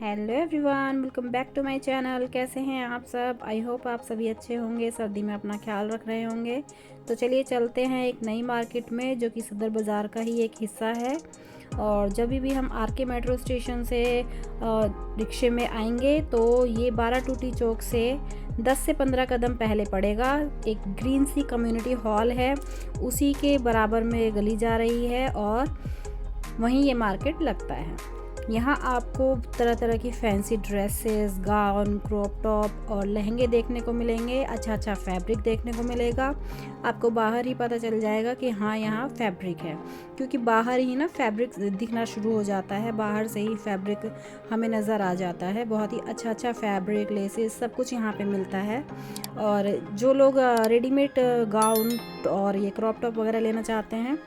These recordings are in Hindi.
Hello everyone, welcome back to my channel. कैसे हैं आप सब? आई होप आप सभी अच्छे होंगे, सर्दी में अपना ख्याल रख रहे होंगे। तो चलिए चलते हैं एक नई मार्केट में, जो कि सदर बाज़ार का ही एक हिस्सा है। और जब भी हम आर के मेट्रो स्टेशन से रिक्शे में आएंगे तो ये 12 टूटी चौक से 10 से 15 कदम पहले पड़ेगा। एक ग्रीन सी कम्युनिटी हॉल है, उसी के बराबर में गली जा रही है और वहीं ये मार्केट लगता है। यहाँ आपको तरह तरह की fancy dresses, gown, crop top और लहंगे देखने को मिलेंगे। अच्छा फैब्रिक देखने को मिलेगा। आपको बाहर ही पता चल जाएगा कि हाँ, यहाँ फैब्रिक है, क्योंकि बाहर ही ना फैब्रिक दिखना शुरू हो जाता है। बाहर से ही फैब्रिक हमें नज़र आ जाता है। बहुत ही अच्छा फैब्रिक, लेसेस, सब कुछ यहाँ पे मिलता है। और जो लोग रेडीमेड गाउन और ये क्रॉप टॉप वगैरह लेना चाहते हैं,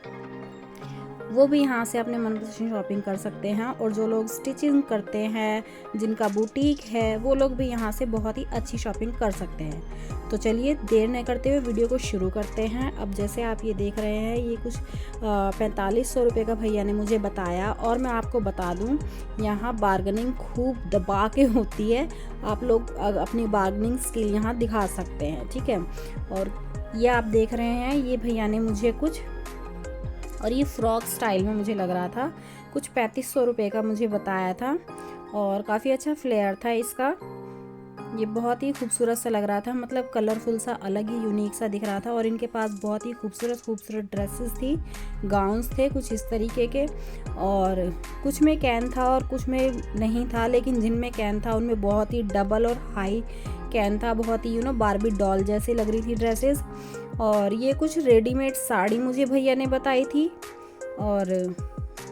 वो भी यहाँ से अपने मनपसंद शॉपिंग कर सकते हैं। और जो लोग स्टिचिंग करते हैं, जिनका बुटीक है, वो लोग भी यहाँ से बहुत ही अच्छी शॉपिंग कर सकते हैं। तो चलिए देर न करते हुए वीडियो को शुरू करते हैं। अब जैसे आप ये देख रहे हैं, ये कुछ 4500 रुपये का भैया ने मुझे बताया। और मैं आपको बता दूँ, यहाँ बार्गेनिंग खूब दबा के होती है। आप लोग अपनी बार्गेनिंग स्किल यहाँ दिखा सकते हैं, ठीक है। और ये आप देख रहे हैं, ये भैया ने मुझे कुछ, और ये फ्रॉक स्टाइल में मुझे लग रहा था, कुछ 3500 रुपये का मुझे बताया था। और काफ़ी अच्छा फ्लेयर था इसका। ये बहुत ही खूबसूरत सा लग रहा था, मतलब कलरफुल सा, अलग ही यूनिक सा दिख रहा था। और इनके पास बहुत ही खूबसूरत ड्रेसेस थी, गाउन्स थे कुछ इस तरीके के। और कुछ में कैन था और कुछ में नहीं था, लेकिन जिनमें कैन था उनमें बहुत ही डबल और हाई कैन था। बहुत ही बारबी डॉल जैसी लग रही थी ड्रेसेस। और ये कुछ रेडीमेड साड़ी मुझे भैया ने बताई थी। और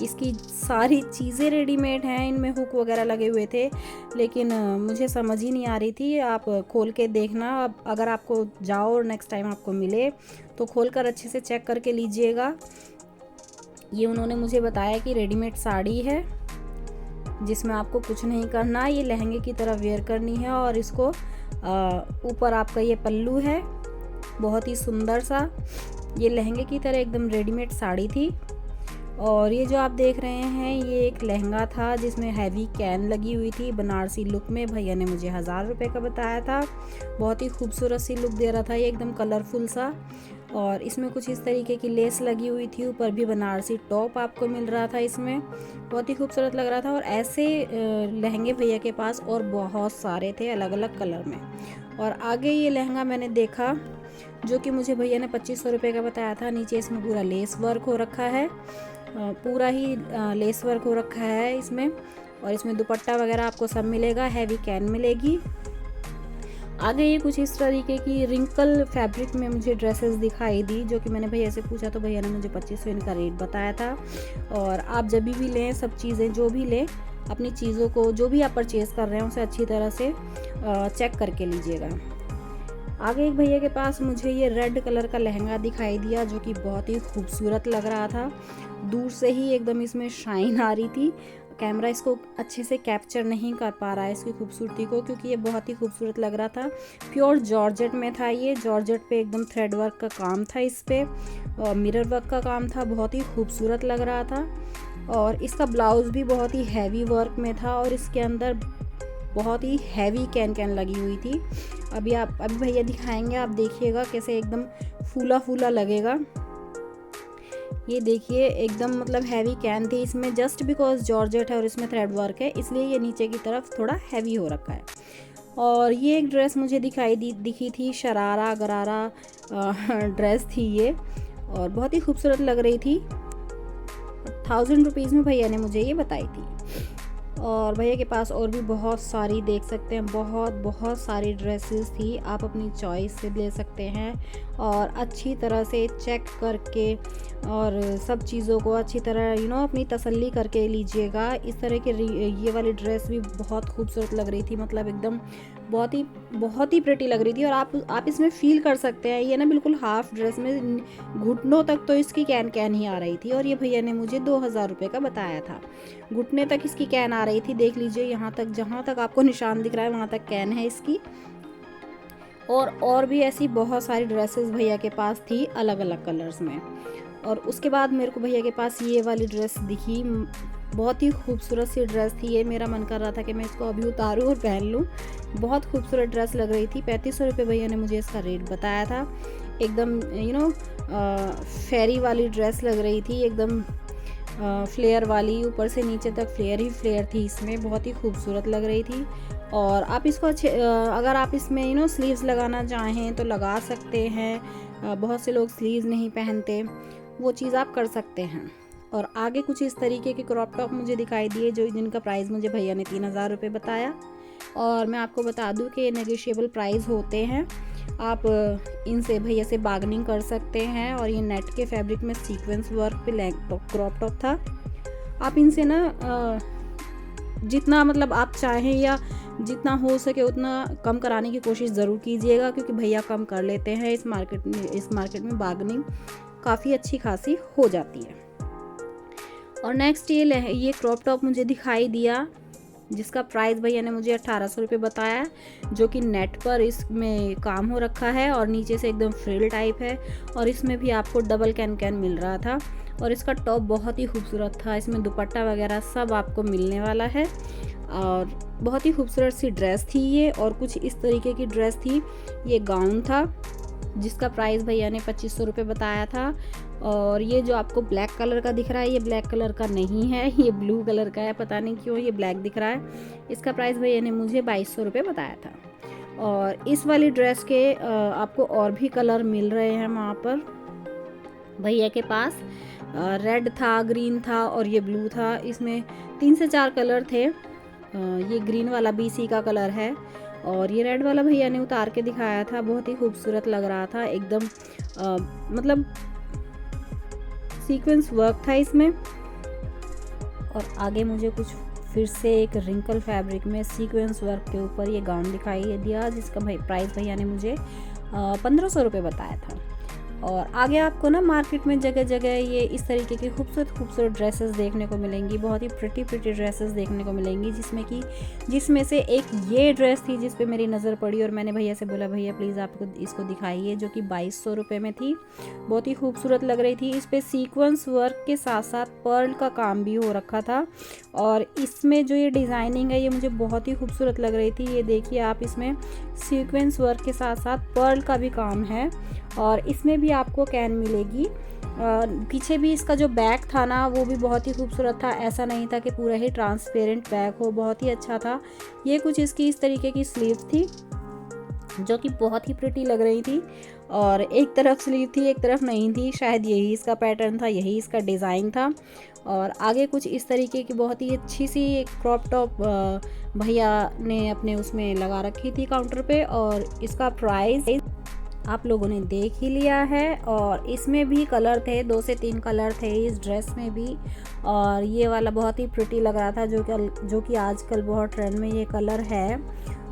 इसकी सारी चीज़ें रेडीमेड हैं, इनमें हुक वगैरह लगे हुए थे, लेकिन मुझे समझ ही नहीं आ रही थी। आप खोल के देखना, अगर आपको जाओ और नेक्स्ट टाइम आपको मिले तो खोल कर अच्छे से चेक करके लीजिएगा। ये उन्होंने मुझे बताया कि रेडीमेड साड़ी है, जिसमें आपको कुछ नहीं करना, ये लहंगे की तरह वेयर करनी है। और इसको ऊपर आपका ये पल्लू है, बहुत ही सुंदर सा, ये लहंगे की तरह एकदम रेडीमेड साड़ी थी। और ये जो आप देख रहे हैं, ये एक लहंगा था जिसमें हैवी कैन लगी हुई थी, बनारसी लुक में। भैया ने मुझे 1000 रुपये का बताया था। बहुत ही खूबसूरत सी लुक दे रहा था ये, एकदम कलरफुल सा। और इसमें कुछ इस तरीके की लेस लगी हुई थी, ऊपर भी बनारसी टॉप आपको मिल रहा था इसमें। बहुत ही खूबसूरत लग रहा था। और ऐसे लहंगे भैया के पास और बहुत सारे थे, अलग अलग कलर में। और आगे ये लहंगा मैंने देखा, जो कि मुझे भैया ने 2500 रुपये का बताया था। नीचे इसमें पूरा लेस वर्क हो रखा है, पूरा ही लेस वर्क हो रखा है इसमें। और इसमें दुपट्टा वगैरह आपको सब मिलेगा, हैवी कैन मिलेगी। आगे ये कुछ इस तरीके की रिंकल फैब्रिक में मुझे ड्रेसेस दिखाई दी, जो कि मैंने भैया से पूछा तो भैया ने मुझे 2500 इनका रेट बताया था। और आप जब भी लें, सब चीज़ें जो भी लें, अपनी चीज़ों को जो भी आप परचेज़ कर रहे हैं उसे अच्छी तरह से चेक करके लीजिएगा। आगे एक भैया के पास मुझे ये रेड कलर का लहंगा दिखाई दिया, जो कि बहुत ही खूबसूरत लग रहा था। दूर से ही एकदम इसमें शाइन आ रही थी। कैमरा इसको अच्छे से कैप्चर नहीं कर पा रहा है इसकी खूबसूरती को, क्योंकि ये बहुत ही खूबसूरत लग रहा था। प्योर जॉर्जेट में था ये, जॉर्जेट पे एकदम थ्रेड वर्क का काम था इस पर, मिरर वर्क का काम था। बहुत ही खूबसूरत लग रहा था। और इसका ब्लाउज़ भी बहुत ही हैवी वर्क में था, और इसके अंदर बहुत ही हैवी कैन लगी हुई थी। अभी भैया दिखाएंगे, आप देखिएगा कैसे एकदम फूला फूला लगेगा। ये देखिए, एकदम मतलब हैवी कैन थी इसमें। जस्ट बिकॉज जॉर्जेट है और इसमें थ्रेड वर्क है, इसलिए ये नीचे की तरफ थोड़ा हैवी हो रखा है। और ये एक ड्रेस मुझे दिखी थी, शरारा गरारा ड्रेस थी ये, और बहुत ही खूबसूरत लग रही थी। 1000 रुपीज़ में भैया ने मुझे ये बताई थी। और भैया के पास और भी बहुत सारी, देख सकते हैं, बहुत सारी ड्रेसेस थी। आप अपनी चॉइस से ले सकते हैं, और अच्छी तरह से चेक करके और सब चीज़ों को अच्छी तरह अपनी तसल्ली करके लीजिएगा। इस तरह के ये वाली ड्रेस भी बहुत खूबसूरत लग रही थी, मतलब एकदम बहुत ही प्रिटी लग रही थी। और आप इसमें फील कर सकते हैं, ये ना बिल्कुल हाफ ड्रेस में घुटनों तक तो इसकी कैन ही आ रही थी। और ये भैया ने मुझे 2000 रुपये का बताया था। घुटने तक इसकी कैन आ रही थी, देख लीजिए, यहाँ तक, जहाँ तक आपको निशान दिख रहा है वहाँ तक कैन है इसकी। और भी ऐसी बहुत सारी ड्रेसेस भैया के पास थी, अलग अलग कलर्स में। और उसके बाद मेरे को भैया के पास ये वाली ड्रेस दिखी, बहुत ही खूबसूरत सी ड्रेस थी ये। मेरा मन कर रहा था कि मैं इसको अभी उतारूँ और पहन लूँ। बहुत खूबसूरत ड्रेस लग रही थी। 3500 रुपये भैया ने मुझे इसका रेट बताया था। एकदम फेरी वाली ड्रेस लग रही थी, एकदम फ्लेयर वाली, ऊपर से नीचे तक फ्लेयर ही फ्लेयर थी इसमें। बहुत ही खूबसूरत लग रही थी। और आप इसको अगर आप इसमें स्लीव्स लगाना चाहें तो लगा सकते हैं। बहुत से लोग स्लीव्स नहीं पहनते, वो चीज़ आप कर सकते हैं। और आगे कुछ इस तरीके के क्रॉप टॉप मुझे दिखाई दिए, जिनका प्राइस मुझे भैया ने 3000 रुपये बताया। और मैं आपको बता दूं कि ये नेगोशिएबल प्राइस होते हैं। आप इनसे भैया से बार्गेनिंग कर सकते हैं। और ये नेट के फैब्रिक में सीक्वेंस वर्क पे क्रॉप टॉप था। आप इनसे ना जितना मतलब आप चाहें या जितना हो सके उतना कम कराने की कोशिश ज़रूर कीजिएगा, क्योंकि भैया कम कर लेते हैं। इस मार्केट में बार्गेनिंग काफ़ी अच्छी खासी हो जाती है। और नेक्स्ट ये क्रॉप टॉप मुझे दिखाई दिया, जिसका प्राइस भैया ने मुझे 1800 रुपये बताया, जो कि नेट पर इसमें काम हो रखा है और नीचे से एकदम फ्रिल टाइप है। और इसमें भी आपको डबल कैन मिल रहा था। और इसका टॉप बहुत ही खूबसूरत था। इसमें दुपट्टा वगैरह सब आपको मिलने वाला है। और बहुत ही खूबसूरत सी ड्रेस थी ये। और कुछ इस तरीके की ड्रेस थी। ये गाउन था, जिसका प्राइस भैया ने 2500 रुपये बताया था। और ये जो आपको ब्लैक कलर का दिख रहा है, ये ब्लैक कलर का नहीं है, ये ब्लू कलर का है। पता नहीं क्यों ये ब्लैक दिख रहा है। इसका प्राइस भैया ने मुझे 2200 रुपये बताया था। और इस वाली ड्रेस के आपको और भी कलर मिल रहे हैं वहाँ पर भैया के पास। रेड था, ग्रीन था और ये ब्लू था। इसमें 3 से 4 कलर थे। ये ग्रीन वाला BC का कलर है। और ये रेड वाला भैया ने उतार के दिखाया था। बहुत ही खूबसूरत लग रहा था एकदम। मतलब सीक्वेंस वर्क था इसमें। और आगे मुझे कुछ फिर से एक रिंकल फैब्रिक में सीक्वेंस वर्क के ऊपर ये गाउन दिखाई दिया, जिसका प्राइस भैया ने मुझे 1500 रुपये बताया था। और आगे आपको ना मार्केट में जगह जगह ये इस तरीके की खूबसूरत ड्रेसेस देखने को मिलेंगी। बहुत ही प्रिटी ड्रेसेस देखने को मिलेंगी, जिसमें से एक ये ड्रेस थी जिस पे मेरी नज़र पड़ी। और मैंने भैया से बोला, भैया प्लीज़ आपको इसको दिखाइए, जो कि 2200 रुपये में थी। बहुत ही खूबसूरत लग रही थी। इस पर सीक्वेंस वर्क के साथ साथ पर्ल का काम भी हो रखा था। और इसमें जो ये डिज़ाइनिंग है ये मुझे बहुत ही खूबसूरत लग रही थी। ये देखिए आप, इसमें सीक्वेंस वर्क के साथ साथ पर्ल का भी काम है। और इसमें भी आपको कैन मिलेगी। पीछे भी इसका जो बैक था ना, वो भी बहुत ही खूबसूरत था। ऐसा नहीं था कि पूरा ही ट्रांसपेरेंट बैक हो, बहुत ही अच्छा था। ये कुछ इसकी इस तरीके की स्लीव थी, जो कि बहुत ही प्रिटी लग रही थी। और एक तरफ स्लीव थी, एक तरफ नहीं थी। शायद यही इसका पैटर्न था, यही इसका डिज़ाइन था। और आगे कुछ इस तरीके की बहुत ही अच्छी सी क्रॉप टॉप भैया ने अपने उसमें लगा रखी थी काउंटर पे। और इसका प्राइस आप लोगों ने देख ही लिया है। और इसमें भी कलर थे, 2 से 3 कलर थे इस ड्रेस में भी। और ये वाला बहुत ही प्रिटी लग रहा था, जो कि आजकल बहुत ट्रेंड में ये कलर है।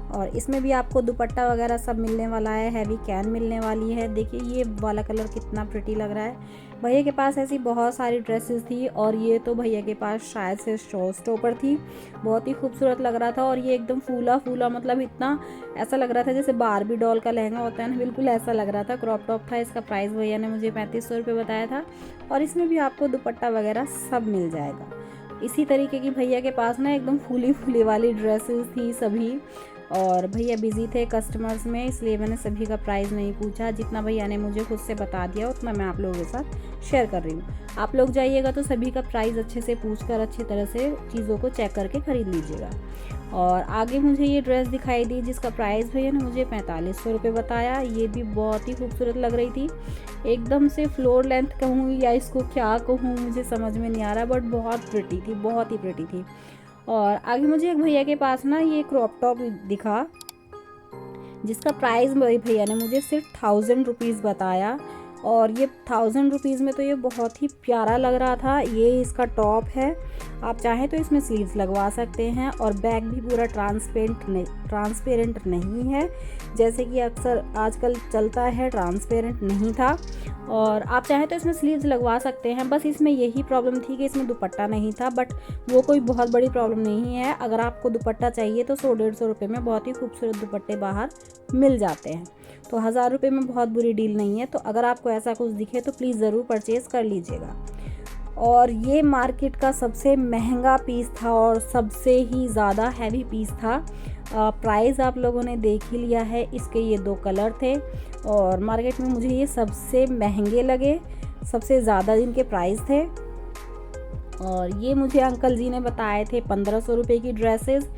और इसमें भी आपको दुपट्टा वगैरह सब मिलने वाला है, हैवी कैन मिलने वाली है। देखिए ये वाला कलर कितना प्रिटी लग रहा है। भैया के पास ऐसी बहुत सारी ड्रेसेस थी। और ये तो भैया के पास शायद से शो स्टॉपर थी। बहुत ही खूबसूरत लग रहा था। और ये एकदम फूला मतलब इतना ऐसा लग रहा था जैसे बारबी डॉल का लहंगा होता है ना, बिल्कुल ऐसा लग रहा था। क्रॉप टॉप था। इसका प्राइस भैया ने मुझे 3500 रुपये बताया था। और इसमें भी आपको दुपट्टा वगैरह सब मिल जाएगा। इसी तरीके की भैया के पास ना एकदम फूली वाली ड्रेसेस थी सभी। और भैया बिजी थे कस्टमर्स में, इसलिए मैंने सभी का प्राइस नहीं पूछा। जितना भैया ने मुझे खुद से बता दिया उतना मैं आप लोगों के साथ शेयर कर रही हूँ। आप लोग जाइएगा तो सभी का प्राइस अच्छे से पूछकर अच्छी तरह से चीज़ों को चेक करके ख़रीद लीजिएगा। और आगे मुझे ये ड्रेस दिखाई दी, जिसका प्राइस भैया ने मुझे 4500 रुपये बताया। ये भी बहुत ही खूबसूरत लग रही थी। एकदम से फ्लोर लेंथ कहूँ या इसको क्या कहूँ मुझे समझ में नहीं आ रहा, बट बहुत प्रिटी थी, बहुत ही प्रिटी थी। और आगे मुझे एक भैया के पास ना ये क्रॉप टॉप दिखा, जिसका प्राइस भैया ने मुझे सिर्फ 1000 रुपीज़ बताया। और ये 1000 रुपीज़ में तो ये बहुत ही प्यारा लग रहा था। ये इसका टॉप है। आप चाहें तो इसमें स्लीव्स लगवा सकते हैं। और बैक भी पूरा ट्रांसपेरेंट नहीं है, जैसे कि अक्सर आजकल चलता है, ट्रांसपेरेंट नहीं था। और आप चाहें तो इसमें स्लीव्स लगवा सकते हैं। बस इसमें यही प्रॉब्लम थी कि इसमें दुपट्टा नहीं था, बट वो कोई बहुत बड़ी प्रॉब्लम नहीं है। अगर आपको दुपट्टा चाहिए तो 100-150 रुपये में बहुत ही खूबसूरत दुपट्टे बाहर मिल जाते हैं। तो 1000 रुपये में बहुत बुरी डील नहीं है। तो अगर आपको ऐसा कुछ दिखे तो प्लीज़ ज़रूर परचेज़ कर लीजिएगा। और ये मार्केट का सबसे महंगा पीस था और सबसे ही ज़्यादा हैवी पीस था। प्राइस आप लोगों ने देख ही लिया है। इसके ये 2 कलर थे और मार्केट में मुझे ये सबसे महंगे लगे, सबसे ज़्यादा इनके प्राइस थे। और ये मुझे अंकल जी ने बताए थे 1500 रुपये की ड्रेसेस।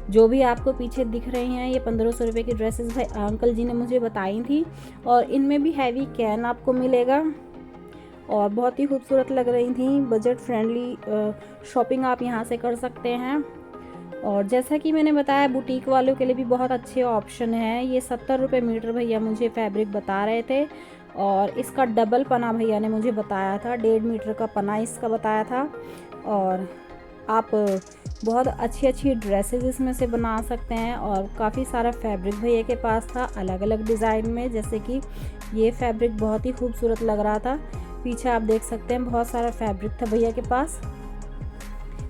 जो भी आपको पीछे दिख रही हैं ये 1500 रुपये की ड्रेसेस भाई अंकल जी ने मुझे बताई थी। और इनमें भी हैवी कैन आपको मिलेगा और बहुत ही खूबसूरत लग रही थी। बजट फ्रेंडली शॉपिंग आप यहाँ से कर सकते हैं। और जैसा कि मैंने बताया बुटीक वालों के लिए भी बहुत अच्छे ऑप्शन है। ये 70 रुपये मीटर भैया मुझे फैब्रिक बता रहे थे और इसका डबल पना भैया ने मुझे बताया था, 1.5 मीटर का पना इसका बताया था। और आप बहुत अच्छी अच्छी ड्रेसेस इसमें से बना सकते हैं। और काफ़ी सारा फैब्रिक भैया के पास था अलग अलग डिज़ाइन में, जैसे कि ये फैब्रिक बहुत ही खूबसूरत लग रहा था। पीछे आप देख सकते हैं बहुत सारा फैब्रिक था भैया के पास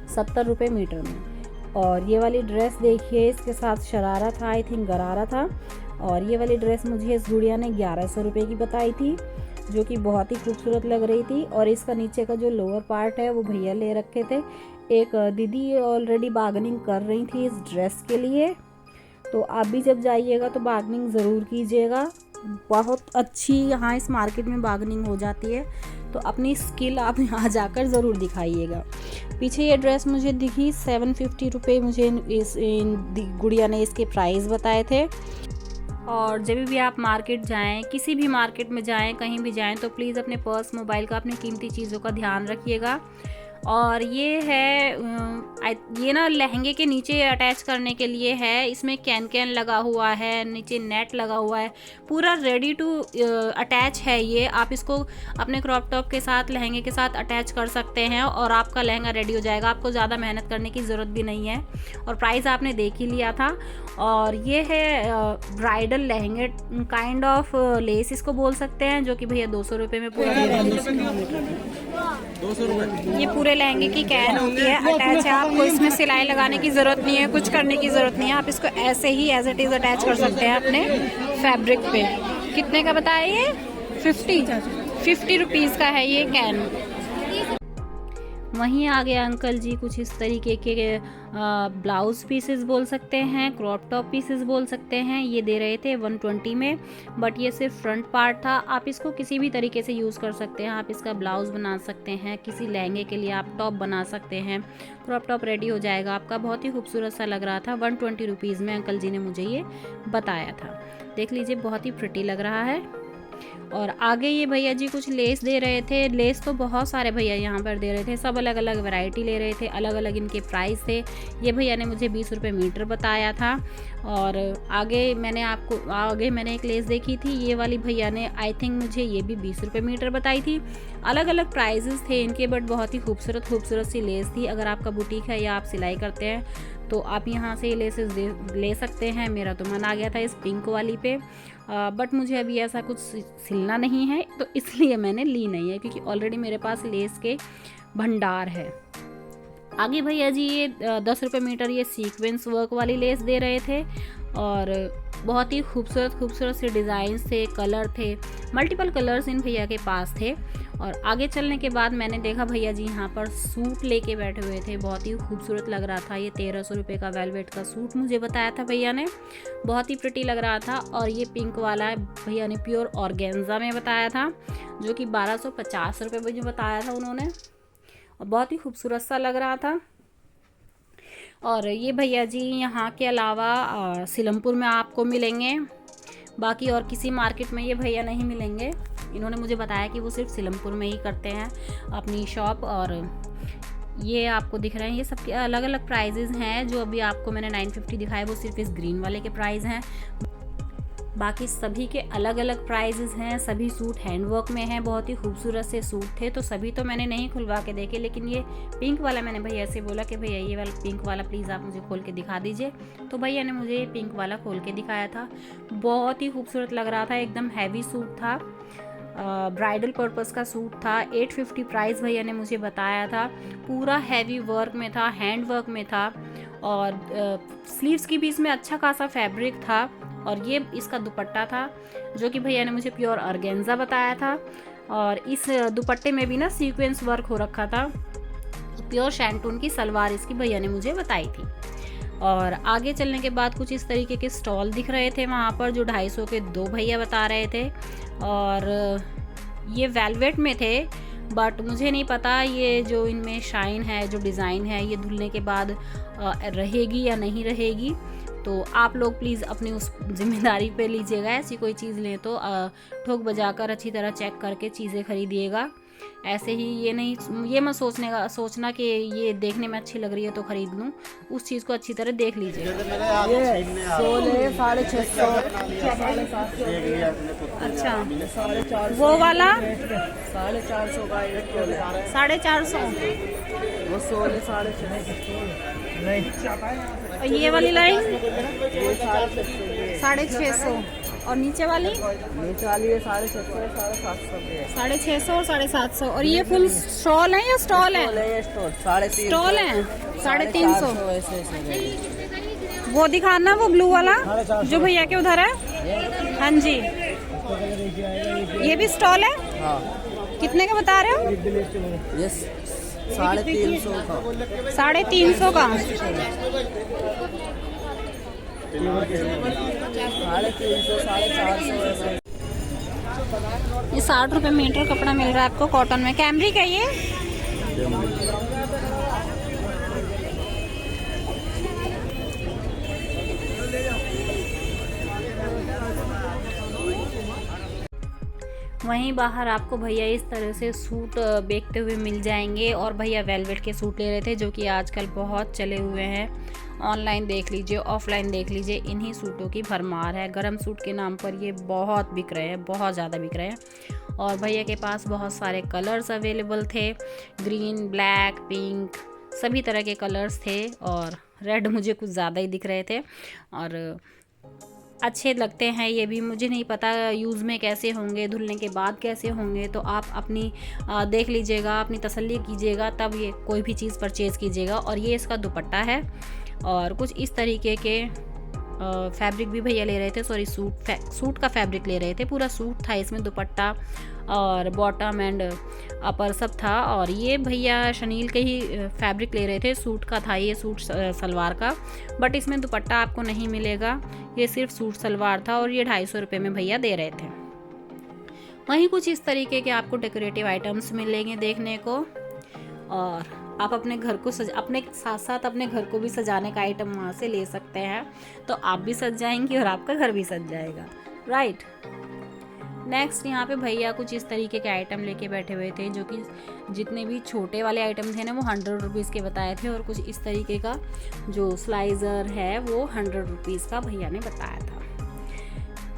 70 रुपये मीटर में। और ये वाली ड्रेस देखिए, इसके साथ शरारा था, आई थिंक गरारा था। और ये वाली ड्रेस मुझे इस गुड़िया ने 1100 रुपये की बताई थी, जो कि बहुत ही खूबसूरत लग रही थी। और इसका नीचे का जो लोअर पार्ट है वो भैया ले रखे थे। एक दीदी ऑलरेडी बार्गेनिंग कर रही थी इस ड्रेस के लिए, तो आप भी जब जाइएगा तो बार्गेनिंग ज़रूर कीजिएगा। बहुत अच्छी यहाँ इस मार्केट में बार्गेनिंग हो जाती है, तो अपनी स्किल आप यहाँ जाकर ज़रूर दिखाइएगा। पीछे ये ड्रेस मुझे दिखी 750 रुपये, मुझे इस गुड़िया ने इसके प्राइस बताए थे। और जब भी आप मार्केट जाएं, किसी भी मार्केट में जाएं, कहीं भी जाएं, तो प्लीज़ अपने पर्स, मोबाइल का, अपनी कीमती चीज़ों का ध्यान रखिएगा। और ये है ये ना लहंगे के नीचे अटैच करने के लिए है। इसमें कैन लगा हुआ है, नीचे नेट लगा हुआ है, पूरा रेडी टू अटैच है ये। आप इसको अपने क्रॉप टॉप के साथ, लहंगे के साथ अटैच कर सकते हैं और आपका लहंगा रेडी हो जाएगा। आपको ज़्यादा मेहनत करने की ज़रूरत भी नहीं है। और प्राइस आपने देख ही लिया था। और ये है ब्राइडल लहंगे काइंड ऑफ लेस इसको बोल सकते हैं, जो कि भैया 200 रुपये में पूरा 200 रुपये। ये पूरे लहंगे की कैन होती है, अटैच है। आपको इसमें सिलाई लगाने की ज़रूरत नहीं है, कुछ करने की ज़रूरत नहीं है। आप इसको ऐसे ही एज इट इज़ अटैच कर सकते हैं अपने फैब्रिक पे। कितने का बताया ये? 50 रुपीज़ का है ये कैन। वहीं आगे अंकल जी कुछ इस तरीके के ब्लाउज़ पीसेस बोल सकते हैं, क्रॉप टॉप पीसेस बोल सकते हैं, ये दे रहे थे 120 में। बट ये सिर्फ फ्रंट पार्ट था। आप इसको किसी भी तरीके से यूज़ कर सकते हैं। आप इसका ब्लाउज़ बना सकते हैं, किसी लहंगे के लिए आप टॉप बना सकते हैं। क्रॉप टॉप रेडी हो जाएगा आपका। बहुत ही खूबसूरत सा लग रहा था। 120 रुपीज़ में अंकल जी ने मुझे ये बताया था। देख लीजिए, बहुत ही प्रिटी लग रहा है। और आगे ये भैया जी कुछ लेस दे रहे थे। लेस तो बहुत सारे भैया यहाँ पर दे रहे थे, सब अलग अलग वैरायटी ले रहे थे, अलग अलग इनके प्राइस थे। ये भैया ने मुझे 20 रुपये मीटर बताया था। और आगे मैंने एक लेस देखी थी, ये वाली भैया ने आई थिंक मुझे ये भी 20 रुपये मीटर बताई थी। अलग अलग प्राइजेस थे इनके, बट बहुत ही खूबसूरत सी लेस थी। अगर आपका बुटीक है या आप सिलाई करते हैं तो आप यहाँ से लेसेस ले सकते हैं। मेरा तो मन आ गया था इस पिंक वाली पे, बट मुझे अभी ऐसा कुछ सिलना नहीं है, तो इसलिए मैंने ली नहीं है, क्योंकि ऑलरेडी मेरे पास लेस के भंडार है। आगे भैया जी ये 10 रुपये मीटर ये सीक्वेंस वर्क वाली लेस दे रहे थे। और बहुत ही खूबसूरत से डिज़ाइंस थे, कलर थे, मल्टीपल कलर्स इन भैया के पास थे। और आगे चलने के बाद मैंने देखा भैया जी यहाँ पर सूट लेके बैठे हुए थे। बहुत ही खूबसूरत लग रहा था। ये 1300 रुपये का वेलवेट का सूट मुझे बताया था भैया ने, बहुत ही प्रिटी लग रहा था। और ये पिंक वाला भैया ने प्योर ऑर्गेन्जा में बताया था, जो कि 1250 रुपये मुझे बताया था उन्होंने, और बहुत ही खूबसूरत सा लग रहा था। और ये भैया जी यहाँ के अलावा सीलमपुर में आपको मिलेंगे, बाकी और किसी मार्केट में ये भैया नहीं मिलेंगे। इन्होंने मुझे बताया कि वो सिर्फ सीलमपुर में ही करते हैं अपनी शॉप। और ये आपको दिख रहे हैं, ये सबके अलग अलग प्राइजेज़ हैं। जो अभी आपको मैंने 950 दिखाया वो सिर्फ इस ग्रीन वाले के प्राइस हैं, बाकी सभी के अलग अलग प्राइजेज़ हैं। सभी सूट हैंडवर्क में हैं, बहुत ही खूबसूरत से सूट थे। तो सभी तो मैंने नहीं खुलवा के देखे, लेकिन ये पिंक वाला मैंने भैया से बोला कि भैया ये वाला पिंक वाला प्लीज़ आप मुझे खोल के दिखा दीजिए। तो भैया ने मुझे ये पिंक वाला खोल के दिखाया था। बहुत ही खूबसूरत लग रहा था, एकदम हैवी सूट था, ब्राइडल पर्पस का सूट था। 850 प्राइस भैया ने मुझे बताया था। पूरा हैवी वर्क में था, हैंड वर्क में था। और स्लीव्स की भी इसमें अच्छा खासा फैब्रिक था। और ये इसका दुपट्टा था, जो कि भैया ने मुझे प्योर ऑर्गेन्जा बताया था। और इस दुपट्टे में भी ना सीक्वेंस वर्क हो रखा था। प्योर शैंटून की सलवार इसकी भैया ने मुझे बताई थी। और आगे चलने के बाद कुछ इस तरीके के स्टॉल दिख रहे थे वहाँ पर, जो 250 के 2 भैया बता रहे थे। और ये वेलवेट में थे, बट मुझे नहीं पता ये जो इनमें शाइन है, जो डिज़ाइन है, ये धुलने के बाद रहेगी या नहीं रहेगी। तो आप लोग प्लीज़ अपनी उस जिम्मेदारी पे लीजिएगा। ऐसी कोई चीज़ लें तो ठोक बजाकर अच्छी तरह चेक करके चीज़ें खरीदिएगा। ऐसे ही ये मत सोचना कि ये देखने में अच्छी लग रही है तो ख़रीद लूँ। उस चीज़ को अच्छी तरह देख लीजिएगा। ये 16,500 अच्छा, वो वाला 450 का एक 450 वो 16,650 नहीं। और ये वाली लाइन ये 650 और नीचे वाली नीचे वाली है 650 650 और 750। और ये फुल स्टॉल है या स्टॉल है? स्टॉल है 350। वो दिखाना, वो ब्लू वाला जो भैया के उधर है। हाँ जी, ये भी स्टॉल है। हाँ। कितने का बता रहे हो? ये 350 का 350 का। 350 450। ये 60 रुपये मीटर कपड़ा मिल रहा है आपको कॉटन में। कैमरिक है ये। वहीं बाहर आपको भैया इस तरह से सूट बेचते हुए मिल जाएंगे। और भैया वेलवेट के सूट ले रहे थे, जो कि आजकल बहुत चले हुए हैं। ऑनलाइन देख लीजिए, ऑफलाइन देख लीजिए, इन्हीं सूटों की भरमार है। गरम सूट के नाम पर ये बहुत बिक रहे हैं, बहुत ज़्यादा बिक रहे हैं। और भैया के पास बहुत सारे कलर्स अवेलेबल थे, ग्रीन, ब्लैक, पिंक, सभी तरह के कलर्स थे। और रेड मुझे कुछ ज़्यादा ही दिख रहे थे और अच्छे लगते हैं ये भी। मुझे नहीं पता यूज़ में कैसे होंगे, धुलने के बाद कैसे होंगे। तो आप अपनी देख लीजिएगा, अपनी तसल्ली कीजिएगा, तब ये कोई भी चीज़ परचेज़ कीजिएगा। और ये इसका दुपट्टा है। और कुछ इस तरीके के फैब्रिक भी भैया ले रहे थे, सॉरी सूट का फैब्रिक ले रहे थे। पूरा सूट था, इसमें दुपट्टा और बॉटम एंड अपर सब था। और ये भैया शनील के ही फैब्रिक ले रहे थे, सूट का था ये, सूट सलवार का। बट इसमें दुपट्टा आपको नहीं मिलेगा, ये सिर्फ सूट सलवार था। और ये 250 रुपये में भैया दे रहे थे। वहीं कुछ इस तरीके के आपको डेकोरेटिव आइटम्स मिलेंगे देखने को। और आप अपने घर को अपने साथ साथ अपने घर को भी सजाने का आइटम वहाँ से ले सकते हैं। तो आप भी सज जाएंगी और आपका घर भी सज जाएगा, राइट। नेक्स्ट यहाँ पे भैया कुछ इस तरीके के आइटम लेके बैठे हुए थे, जो कि जितने भी छोटे वाले आइटम थे ना, वो 100 रुपीज़ के बताए थे। और कुछ इस तरीके का जो स्लाइजर है वो 100 रुपीज़ का भैया ने बताया था।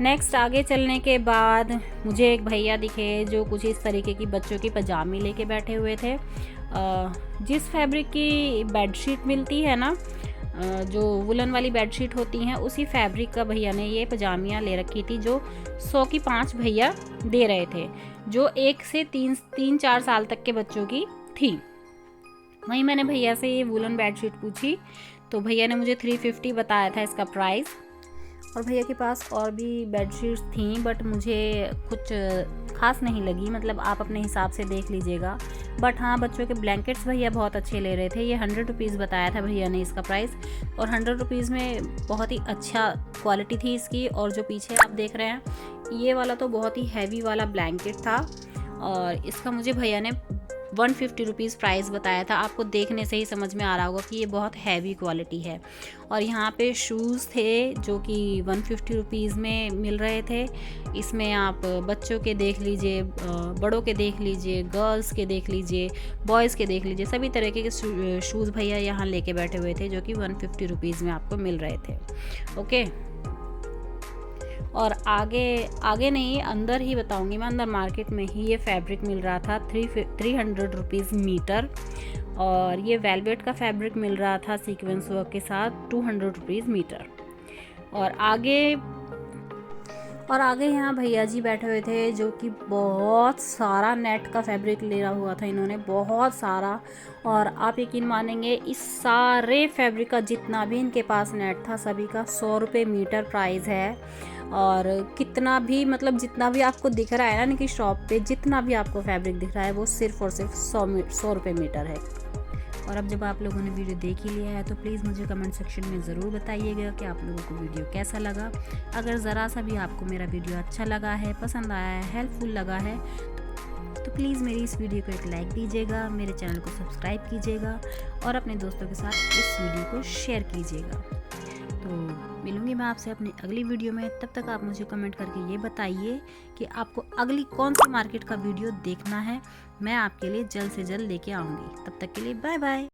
नेक्स्ट आगे चलने के बाद मुझे एक भैया दिखे, जो कुछ इस तरीके की बच्चों की पजामी लेके बैठे हुए थे। जिस फैब्रिक की बेडशीट मिलती है ना, जो वुलन वाली बेडशीट होती हैं, उसी फैब्रिक का भैया ने ये पजामियाँ ले रखी थी, जो 100 की 5 भैया दे रहे थे, जो 1 से 3-4 साल तक के बच्चों की थी। वहीं मैंने भैया से ये वुलन बेडशीट पूछी, तो भैया ने मुझे 350 बताया था इसका प्राइस। और भैया के पास और भी बेडशीट्स थी, बट मुझे कुछ खास नहीं लगी, मतलब आप अपने हिसाब से देख लीजिएगा। बट हाँ, बच्चों के ब्लैंकेट्स भैया बहुत अच्छे ले रहे थे। ये 100 रुपीज़ बताया था भैया ने इसका प्राइस। और 100 रुपीज़ में बहुत ही अच्छा क्वालिटी थी इसकी। और जो पीछे आप देख रहे हैं, ये वाला तो बहुत ही हैवी वाला ब्लैंकेट था। और इसका मुझे भैया ने 150 रुपीज़ प्राइस बताया था। आपको देखने से ही समझ में आ रहा होगा कि ये बहुत हैवी क्वालिटी है। और यहाँ पे शूज़ थे, जो कि 150 रुपीज़ में मिल रहे थे। इसमें आप बच्चों के देख लीजिए, बड़ों के देख लीजिए, गर्ल्स के देख लीजिए, बॉयज़ के देख लीजिए, सभी तरीके के शूज़ भैया यहाँ लेके बैठे हुए थे, जो कि 150 रुपीज़ में आपको मिल रहे थे। ओके। और आगे नहीं, अंदर ही बताऊंगी मैं। अंदर मार्केट में ही ये फैब्रिक मिल रहा था 300 रुपीज़ मीटर। और ये वेलवेट का फैब्रिक मिल रहा था सीक्वेंस वर्क के साथ 200 रुपीज़ मीटर। और आगे यहाँ भैया जी बैठे हुए थे जो कि बहुत सारा नेट का फैब्रिक ले रहा हुआ था इन्होंने, बहुत सारा। और आप यकीन मानेंगे इस सारे फैब्रिक का जितना भी इनके पास नेट था सभी का 100 रुपये मीटर प्राइस है। और कितना भी मतलब जितना भी आपको दिख रहा है ना इनकी शॉप पे, जितना भी आपको फैब्रिक दिख रहा है वो सिर्फ और सिर्फ 100 रुपये मीटर है। और अब जब आप लोगों ने वीडियो देख ही लिया है तो प्लीज़ मुझे कमेंट सेक्शन में ज़रूर बताइएगा कि आप लोगों को वीडियो कैसा लगा। अगर ज़रा सा भी आपको मेरा वीडियो अच्छा लगा है, पसंद आया है, हेल्पफुल लगा है तो प्लीज़ मेरी इस वीडियो को एक लाइक दीजिएगा, मेरे चैनल को सब्सक्राइब कीजिएगा और अपने दोस्तों के साथ इस वीडियो को शेयर कीजिएगा। तो मिलूँगी मैं आपसे अपनी अगली वीडियो में। तब तक आप मुझे कमेंट करके ये बताइए कि आपको अगली कौन सी मार्केट का वीडियो देखना है। मैं आपके लिए जल्द से जल्द लेके आऊँगी। तब तक के लिए बाय बाय।